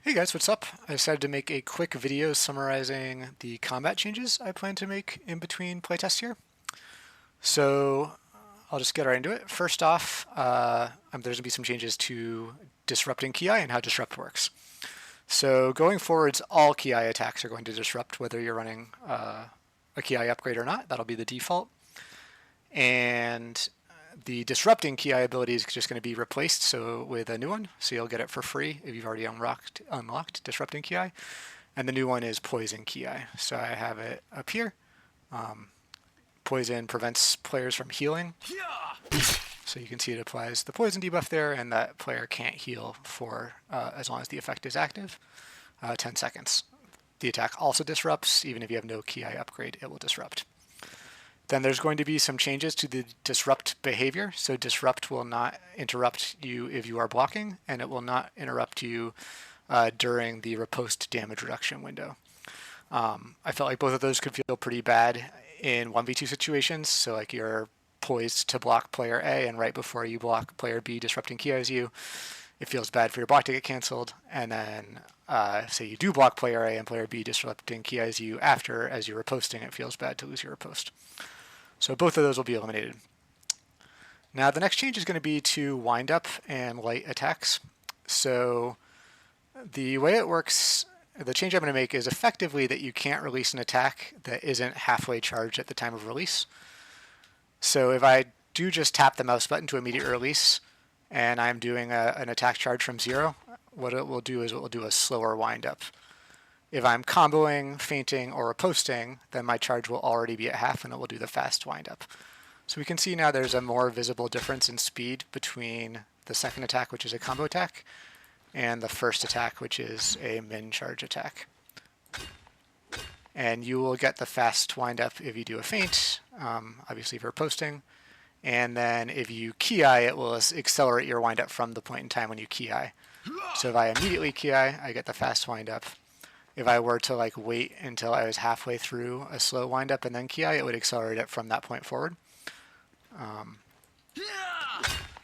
Hey guys, what's up? I decided to make a quick video summarizing the combat changes I plan to make in between playtests here. So I'll just get right into it. First off, there's going to be some changes to disrupting kiai and how disrupt works. So going forwards, all kiai attacks are going to disrupt whether you're running a kiai upgrade or not. That'll be the default. And the disrupting kiai ability is just going to be replaced with a new one, so you'll get it for free if you've already unlocked disrupting kiai. And the new one is poison kiai. So I have it up here. Poison prevents players from healing. So you can see it applies the poison debuff there, and that player can't heal for as long as the effect is active, 10 seconds. The attack also disrupts. Even if you have no kiai upgrade, it will disrupt. Then there's going to be some changes to the disrupt behavior. So disrupt will not interrupt you if you are blocking, and it will not interrupt you during the riposte damage reduction window. I felt like both of those could feel pretty bad in 1v2 situations. So like you're poised to block player A, and right before you block player B disrupting kiais you, it feels bad for your block to get canceled. And then say you do block player A and player B disrupting kiais you after as you're riposting, it feels bad to lose your riposte. So both of those will be eliminated. Now the next change is going to be to wind up and light attacks. So the way it works, the change I'm going to make is effectively that you can't release an attack that isn't halfway charged at the time of release. So if I do just tap the mouse button to immediate release and I'm doing an attack charge from 0, what it will do is it will do a slower wind up. If I'm comboing, feinting, or riposting, then my charge will already be at half and it will do the fast windup. So we can see now there's a more visible difference in speed between the second attack, which is a combo attack, and the first attack, which is a min charge attack. And you will get the fast windup if you do a feint, obviously if you're riposting. And then if you kiai, it will accelerate your windup from the point in time when you kiai. So if I immediately kiai, I get the fast windup. If I were to wait until I was halfway through a slow windup and then kiai, it would accelerate it from that point forward.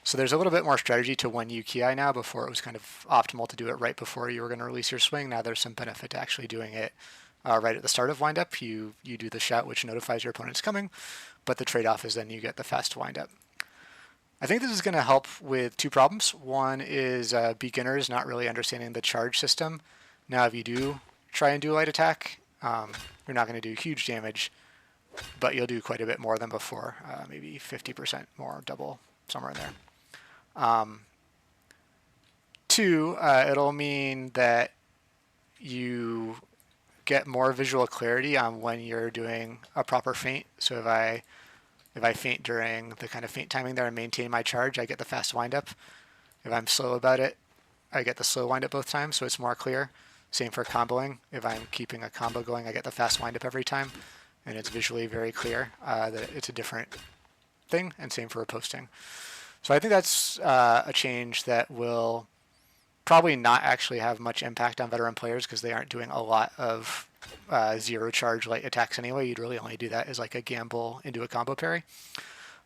So there's a little bit more strategy to when you kiai now. Before it was kind of optimal to do it right before you were going to release your swing. Now there's some benefit to actually doing it right at the start of windup. You do the shout which notifies your opponent's coming, but the trade-off is then you get the fast windup. I think this is going to help with two problems. One is beginners not really understanding the charge system. Now if you do try and do a light attack, you're not going to do huge damage, but you'll do quite a bit more than before, maybe 50% more, double, somewhere in there. Two, it'll mean that you get more visual clarity on when you're doing a proper feint. So if I feint during the kind of feint timing there and maintain my charge, I get the fast windup. If I'm slow about it, I get the slow windup both times, so it's more clear. Same for comboing. If I'm keeping a combo going, I get the fast windup every time, and it's visually very clear that it's a different thing, and same for riposting. So I think that's a change that will probably not actually have much impact on veteran players because they aren't doing a lot of zero charge light attacks anyway. You'd really only do that as like a gamble into a combo parry.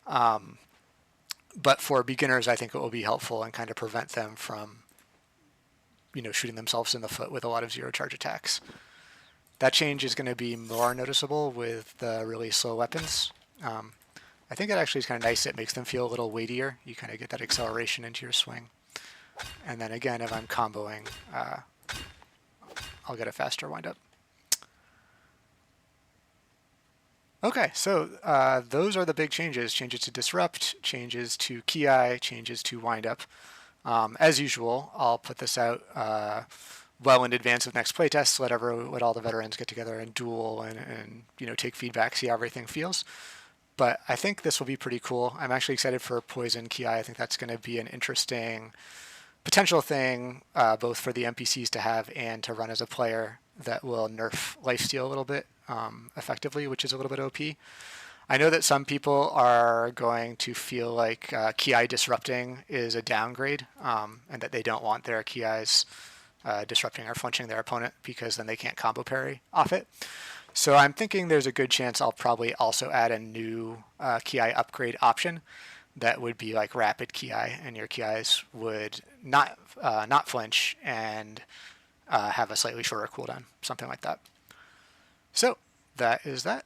But for beginners, I think it will be helpful and kind of prevent them from shooting themselves in the foot with a lot of zero charge attacks. That change is going to be more noticeable with the really slow weapons. I think it actually is kind of nice. It makes them feel a little weightier. You kind of get that acceleration into your swing. And then again, if I'm comboing, I'll get a faster windup. Okay, so those are the big changes. Changes to disrupt, changes to kiai, changes to windup. As usual, I'll put this out well in advance of next playtest, let all the veterans get together and duel and take feedback, see how everything feels. But I think this will be pretty cool. I'm actually excited for poison kiai. I think that's going to be an interesting potential thing, both for the NPCs to have and to run as a player, that will nerf lifesteal a little bit effectively, which is a little bit OP. I know that some people are going to feel like kiai disrupting is a downgrade, and that they don't want their kiais disrupting or flinching their opponent because then they can't combo parry off it. So I'm thinking there's a good chance I'll probably also add a new kiai upgrade option that would be like rapid kiai, and your kiais would not flinch and have a slightly shorter cooldown, something like that. So that is that.